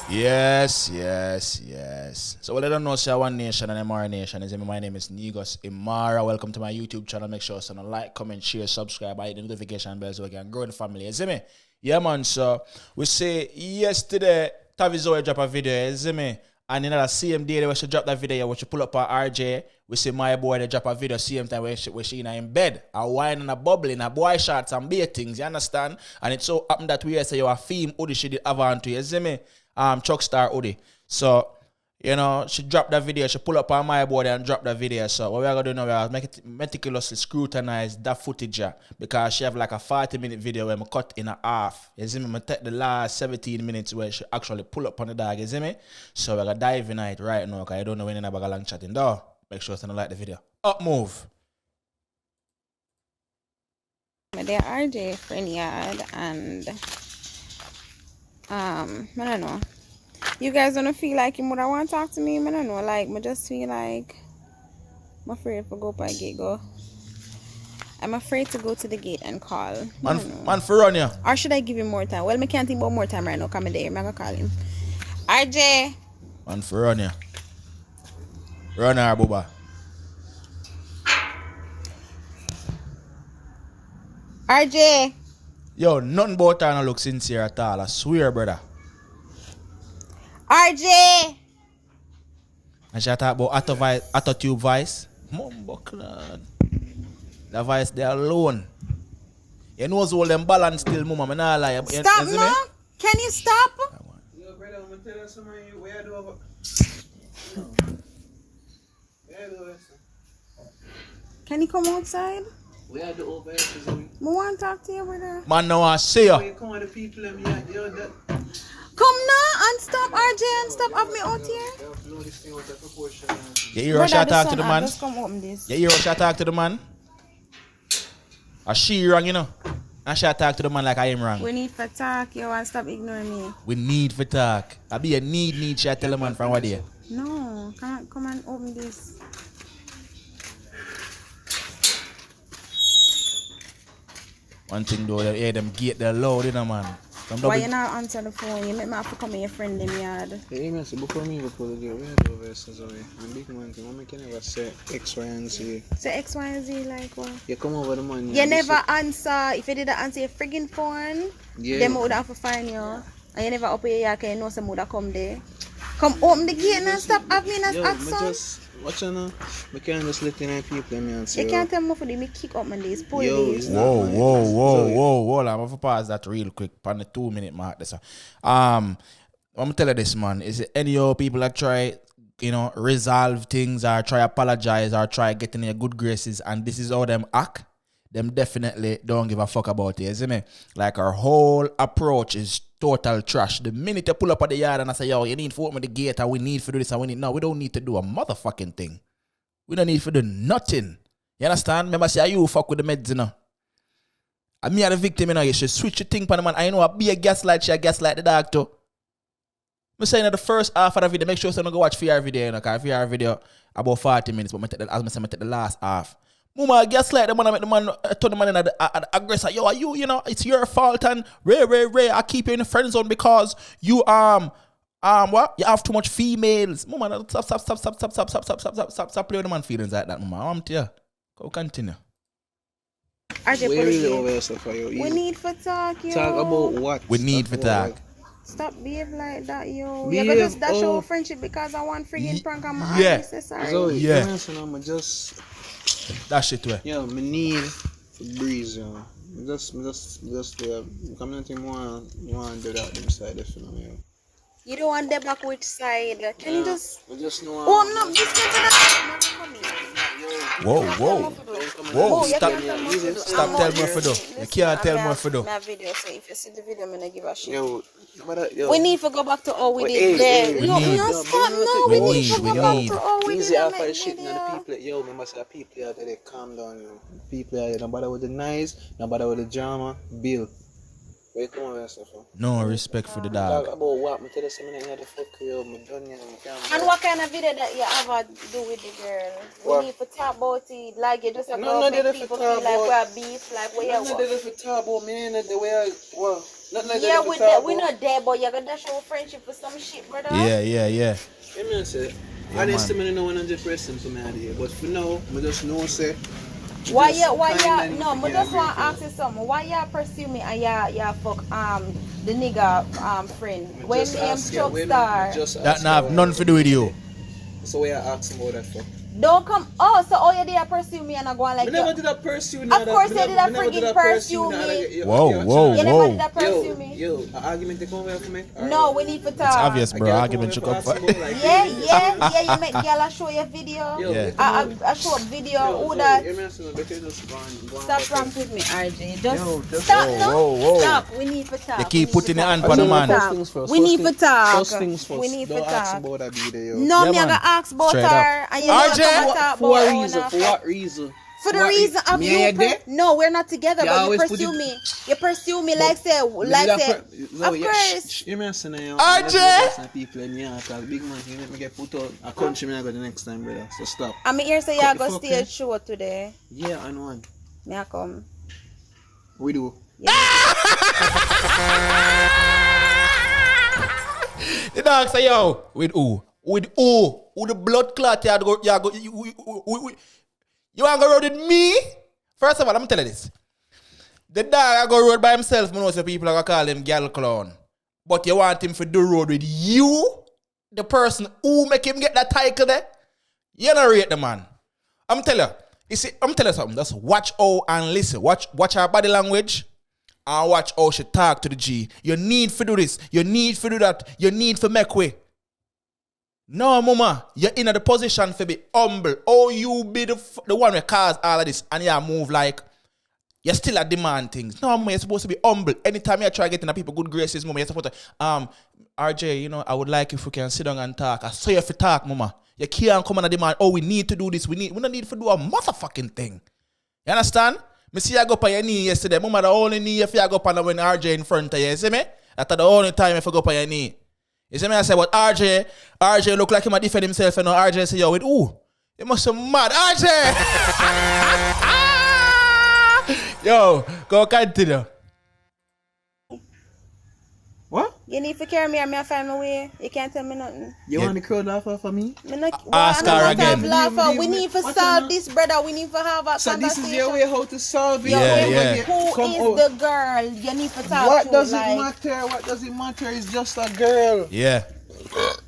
Yes. So what I don't know, say One Nation and Imara Nation. My name is Negus Imara. Welcome to my YouTube channel. Make sure to like, comment, share, subscribe, hit the notification bell so we can grow the family. You see me? Yeah, man. So we say yesterday, Tavi Zoey drop a video. You see me? And in the same day, we should drop that video. We should pull up our Arjay. We see my boy they drop a video same time where she in bed, a wine and a bubble in a boy shots and beer things. You understand? And it so happened that we say you a theme Udi she did have on to you. See me? Chuck Star Udi. So she dropped that video. She pull up on my board and drop that video. So what we are gonna do now, we are meticulously scrutinize that footage because she have like a 40-minute video where I cut in a half. You see me? I take the last 17 minutes where she actually pull up on the dog. You see me? So we're gonna dive in it right now because I don't know when about a long chatting though. Make sure to like the video. Up move. My dear Arjay friend yard and I don't know. You guys don't feel like you would want to talk to me? I don't know. Like, I just feel like I'm afraid to go by gate go. I'm afraid to go to the gate and call. Man for run ya. Or should I give him more time? Well, I can't think about more time right now. Come there. I'm gonna call him. Arjay. Man for run ya. Run her, Booba. Arjay. Yo, nothing about her no look sincere at all. I swear, brother. Arjay. And she talk about autotube voice. Mumbuckland. The voice there alone. You know all them balance still, mama. I'm not lie. Stop now. Can you stop? Yo, brother, I'm gonna tell you something. Where do over? Can you come outside? Where do over? I want to talk to you, brother. Man, now I see you. Come on, the people, yo, that. Come now and stop, Arjay, and stop have me out here. You hear how she talk to the man? Just come open this. You hear how she talk to the man? Or she wrong, you know? And she talk to the man like I am wrong. We need for talk, you and stop ignoring me. We need for talk. I be a need she tell the man from what day. No, come and open this. One thing though, you hear them gate they're loud, you know, man. Why you not answer the phone? You make me have to come in your friend in yard. Hey, man, before me go to the gate, where do over? Zoey? And big man, I can never say X, Y, and Z. Say X, Y, and Z like what? You come over the man. You never answer. If you didn't answer your friggin' phone, them would have to find you. And you never open your yard because you know some would have come there. Come open the gate and stop having us accent. Watch you now. I can't just let in people and say. You can't tell me for them. Me kick up my days. Pull days. Whoa. I'm going to pause that real quick. On the 2-minute mark. I'm going to tell you this, man. Is it any of people that try, resolve things or try apologize or try getting in your good graces and this is how them act? Them definitely don't give a fuck about it, you see me? Like our whole approach is total trash. The minute you pull up at the yard and I say, yo, you need to open the gate and we need to do this and we need... No, we don't need to do a motherfucking thing. We don't need to do nothing. You understand? Remember, say, you fuck with the meds, you know? And me are the victim, you know? You should switch your thing, pan man. I know I be a gaslight, she a gaslight the dog too. I'm saying that the first half of the video, make sure you go watch VR video, you know? Because VR video about 40 minutes, but as I say, I take the last half. Mama, gaslight the man, I make the man turn the man in the aggressor. Yo, you know, it's your fault and Ray, I keep you in the friend zone because you what? You have too much females. Mama, stop playing the man feelings like that, mama. I'm tell you. Go continue. Arjay, where is over yourself for you? We need for talk, yo. Talk about what? We need for talk. Stop behave like that, yo. Behave, You're gonna just dash our friendship because I want friggin' prank on my yeah. sorry. So, yeah. I'm just... That shit way. Yeah, me need to breeze, yo. Just community more do that them side if you know, yo. You don't want them back which side. Can you just... I just know... Oh, I'm not just getting that. Whoa, stop telling me what to do. You can't tell me what to do. My video, so if you see the video, I'm gonna give a shit. Yo. We need to go back to all we did there. We need to go back to all we did. Easy off of shit, the people, yo, remember say people out there, they calm down, yo. People out there, no bother with the nice, no bother with the drama, Bill. Where you come over and stuff, no respect for the dog. Talk about what? Me tell you something that the fuck you, me done you, and what kind of video that you ever do with the girl? We need to talk about it, like you just have to make people feel like we're beef, like where you want. No, they for talk about me, and the way I, well, not like Yeah, that. with that, we not there, but you're gonna show friendship for some shit, brother. Yeah. Yeah, man, say. Yeah, Honestly, man. I don't know 100% for me idea, but for now, I just know say. Why just you? kinda need No, to I get just a want to break, ask you something. Why you pursue me and you fuck the nigga friend you know. when Just me am ask you, Chuck when Star? just That ask not have you, nothing to do with you. So we are asking about that for. Don't come. Oh, so all you did pursue me and I go on like. We never did that pursue. Of course, you did that friggin' pursue me. Whoa. You never did that pursue me. Yo, an argument they come here for me? No, we need to talk. It's obvious, bro. A girl Argument should come come over for. for asking about, like, Yeah. You make girl I show you video. Yo, Yeah. I show up video. Who that? Stop from ramp with me, RJ. Just just- stop. Whoa. Stop. We need to talk. You keep We need putting to your hand talk. on the We need man. to talk. We need to talk. First things first. We need to Don't ask talk. about that video, yo. No, Yeah, me I man. gonna ask about Straight her. up. And you RJ? never talk For what about reason? her. For what reason? For the reason of Me you, and you there? no, we're not together. You But you always put pursue it- me. You pursue me like say, of course. You mean say RJ? people in here talk big man. You make me get put out a country man I go the next time, brother. So stop. I'm here say you Cut go the fuck stage in. show today. Yeah, I know. Me I come. We do. The dog say, yo, with who? With who? Who the blood clot you want to go road with me? First of all, I'm telling you this. The dog I go road by himself, I know some people are going to call him gal clown. But you want him to do road with you? The person who make him get that title there? You don't rate the man. I'm telling you something. Just watch how and listen. Watch her body language. And watch how she talk to the G. You need to do this. You need to do that. You need to make way. No, mama. You're in the position to be humble. Oh, you be the one who cause all of this. And you move like you're still at demand things. No, mama, you're supposed to be humble. Anytime you try getting people good graces, mama, you're supposed to, RJ, you know, I would like if we can sit down and talk. I saw you if you talk, mama. You can't come and demand, oh, we need to do this. We don't need to do a motherfucking thing. You understand? Me see you go up on your knee yesterday. Mama, the only knee if you go up on when RJ in front of you. You see me? That's the only time if you go up on your knee. You see me? I say, but RJ look like he might defend himself. And now RJ say, yo, with who? You must be mad. RJ! Yo, go continue. What? You need to carry me or me I find my way. You can't tell me nothing. You want the crowd laugh for me? Ask her again. We need to solve this, brother. We need to have a So conversation. this is your way how to solve it. Yeah. Who is the girl you need to talk What to? does it like, matter? What does it matter? It's just a girl. Yeah.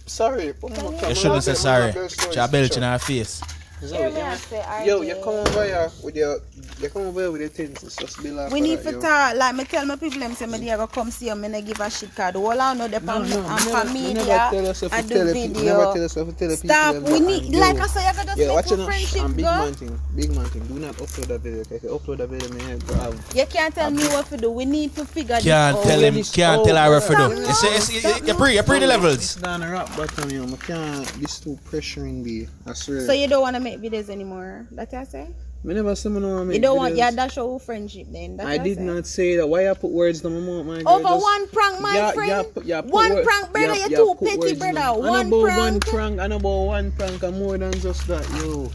Sorry. You shouldn't say sorry. She belch in her face. hear me and say, Yo, RJ. you come over here with your things. It's just be like We need to yo. talk. Like me tell my people, them say me they go come see you. Me not give a shit card. All I know the No, familia. never tell us if I you do tell the video. people. Never tell us if you tell the people. Stop. them We that, need, and yo, like I say, you gotta yeah, make watch good it friendship, and big go. man thing. Do not upload that video. Okay? If you upload that video, me head go have. You can't tell me what to do. We need to figure this Can't out. tell him, can't tell her what to do. Stop, You pre the levels. It's down a rap bottom, yo. I can't. This too pressuring me. I swear. So you don't want to make videos anymore? That's what I say? Me never say me no want make You don't want, videos. yeah, that's your friendship then. That's I what did say. not say that. Why you put words in my mouth, my girl? Over one prank, my friend. put one word- prank, brother. yeah, You're too put petty, words in brother. my- I know One about prank. one prank. I know about one prank and more than just that, yo.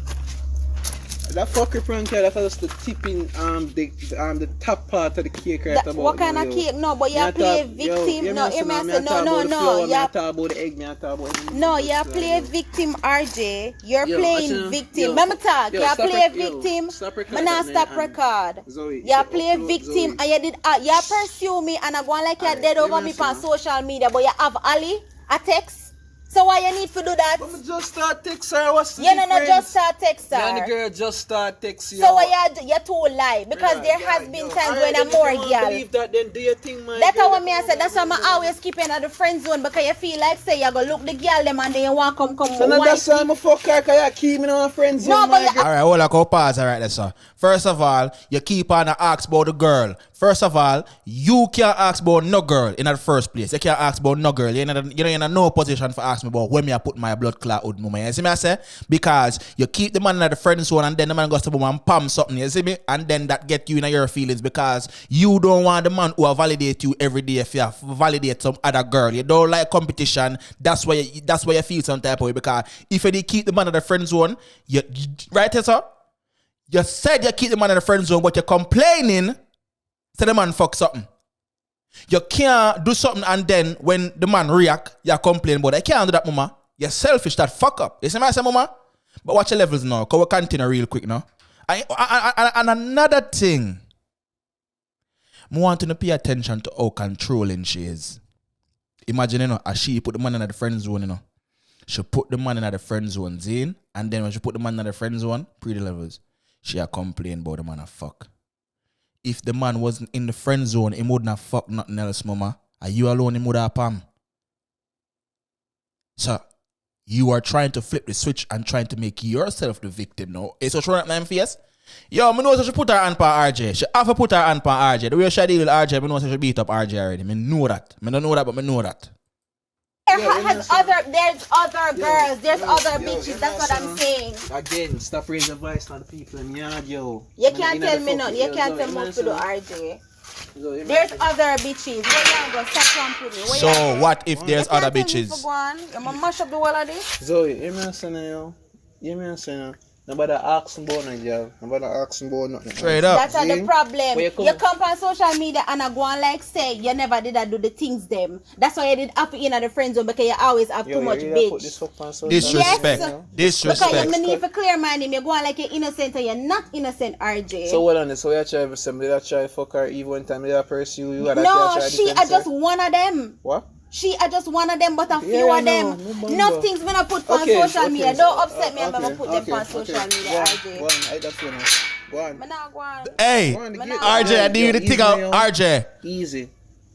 That fucker prank here, that's just the tipping the top part of the cake right about. What kind now, of yo. cake? No, but you Me a play talk- victim. yo, No, me hear me say, say, me a talk no. about the flour, me You a talk about the egg, me a talk about anything. no, you play victim, RJ. You're Yo, playing watch it now. victim. Yo, Remember talk. yo, You stop play rec- yo, victim. stop record Me not that, stop man. record. Zoey, You say play upload, victim Zoey. and you did. You pursue me and I go on like you're Alright, dead hear over me me say on now. social media, but you have Ali a text. So why you need to do that? But me just start text her, what's the You know, not difference? just start text Me and the her. girl just start text you. So why you too lie? Because there has been times when I'm more girl. Believe that, then do your thing, man. That's how me I said. That's why I always keep in the friend zone because you feel like say you go look the girl them and then you want come. So now that's why I'm a fuck her, because you keep me on friends. No, but you- Alright, hold on, go pause. Alright, that's all. First of all, you keep on to ask about the girl. First of all, you can't ask about no girl in the first place. You can't ask about no girl. You're in no position for ask me about when me I put my blood clot out, mama. You see me I say? Because you keep the man in the friend zone and then the man goes to boom and pam something, you see me? And then that get you in your feelings because you don't want the man who will validate you every day if you validate some other girl. You don't like competition. That's why you feel some type of way because if you did keep the man in the friend zone, right here, sir? You said you keep the man in the friend zone, but you're complaining so the man fuck something. You can't do something and then when the man react, you complain about it. You can't do that, mama. You're selfish, that fuck up. You see what I say, mama? But watch your levels now, because we continue real quick now. And another thing, I want you to pay attention to how controlling she is. Imagine, as she put the man in the friend zone, she put the man in the friend zone, Zane, and then when she put the man in the friend zone, pretty levels, she a complain about the man a fuck. If the man wasn't in the friend zone, he wouldn't have fuck nothing else, mama. Are you alone, he would have pam. So, you are trying to flip the switch and trying to make yourself the victim now. Is so showing up my face? Yo, I know she put her hand on RJ. She have to put her hand on RJ. The way she deal with RJ, I know she beat up RJ already. I know that. I don't know that, but I know that. There's other girls, there's other bitches, that's what I'm saying. Again, stop raising voice on the people in yard, yo. You can't tell me nothing, you can't tell me to do RJ. There's other bitches. Where you go? Stop with me. So what if there's other bitches? I'm gonna mash up the wall of this. Zoey, hear me and say now. Hear me and say now. Nobody asking about no girl. Nobody asking about nothing. Straight up. That's the problem. You come on social media and I go on like say you never did do the things them. That's why you did up in the friend zone because you always have too much bitch. Disrespect. Yes. Disrespect. Because you need to clear mind him. You go on like you're innocent and you're not innocent, RJ. So what on this? So you try to say, did I try to fuck her even one time? Did I pursue you? No, she are just one of them. What? She are just one of them, but a few of them. No things when I put on social media. Don't upset me. I'm gonna put them on social media, RJ. Go on, I don't feel no. Go on. Hey, RJ, I need you to think out RJ. Easy.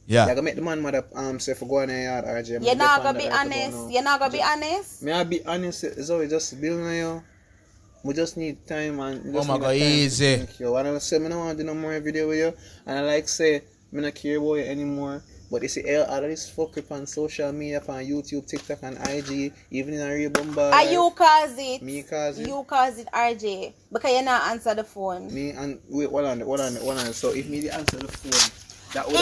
Yeah. You're gonna make the man mother say for going in yard, RJ. You're not gonna be honest. You're not gonna be honest. May I be honest? It's always just building on you. We just need time and oh my god, easy. Thank you. And I say I don't want to do no more video with you. And I like say I don't care about you anymore. But you see, all of this fuck up on social media, on YouTube, TikTok, and IG, even in a real bombard. Are you cause it? Me cause it. You cause it, RJ. Because you not answer the phone. Me and wait, hold on. So if me answer the phone, that would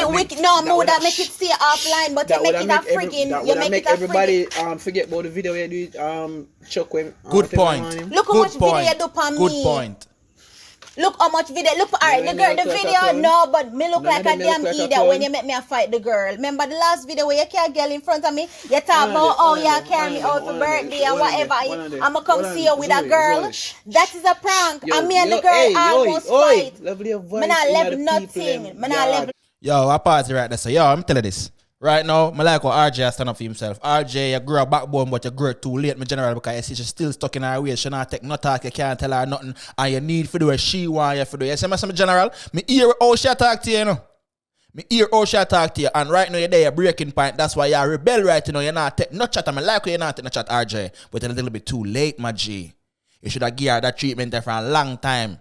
that make it stay offline, but you make it a friggin'. You make it a everybody forget about the video you do. Chuck when. Good point. Look how much video you do on me. Good point. Look how much video. Look, alright, the girl, the video, no, but me look like a damn idiot when you make me a fight the girl. Remember the last video where you carry a girl in front of me? You talk about, oh, you carry me out for birthday and whatever. I'm gonna come see you with a girl. That is a prank. And me and the girl almost fight. Me not left nothing. Me not left. Yo, I pause right there. So, yo, I'm telling you this. Right now, I like how RJ stand up for himself. RJ, you grew a backbone, but you grew too late, my general, because you see she's still stuck in her ways. She not take no talk, you can't tell her nothing, and you need to do what she want you to do. You see my general? Me hear how she talk to you, Me hear how she talk to you, and right now you're there, breaking point. That's why you're rebel right now. You're not take no chat. I like how you're not take no chat, RJ, but it's a little bit too late, my G. You should have given her that treatment there for a long time.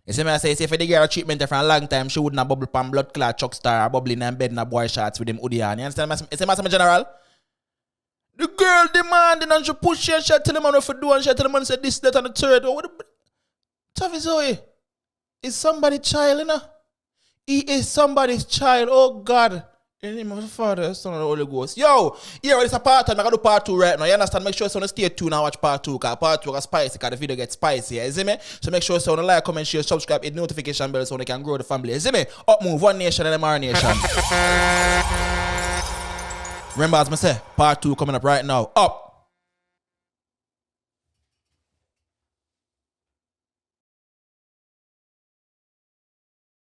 You see me I say, if they get a treatment for a long time, she wouldn't have bubble pan blood clot chuck star or bubbling in bed in a boy shots with him hoodie on. You understand me? You see me general? The girl demanding and she push you and she tell the man what to do and she tell the man say this, that and the third. What the Tavi Zoey is somebody's child, you know? He is somebody's child. Oh God. In the name of the Father, Son, and the Holy Ghost. Yo, here it's a part 1. I gotta do part 2 right now. You understand? Make sure you stay tuned and watch part 2. Because part 2 is spicy, because the video gets spicy. You see me? So make sure you like, comment, share, subscribe, hit notification bell so they can grow the family. You see me? Up move, one nation and Imara nation. Remember as I say, part 2 coming up right now. Up.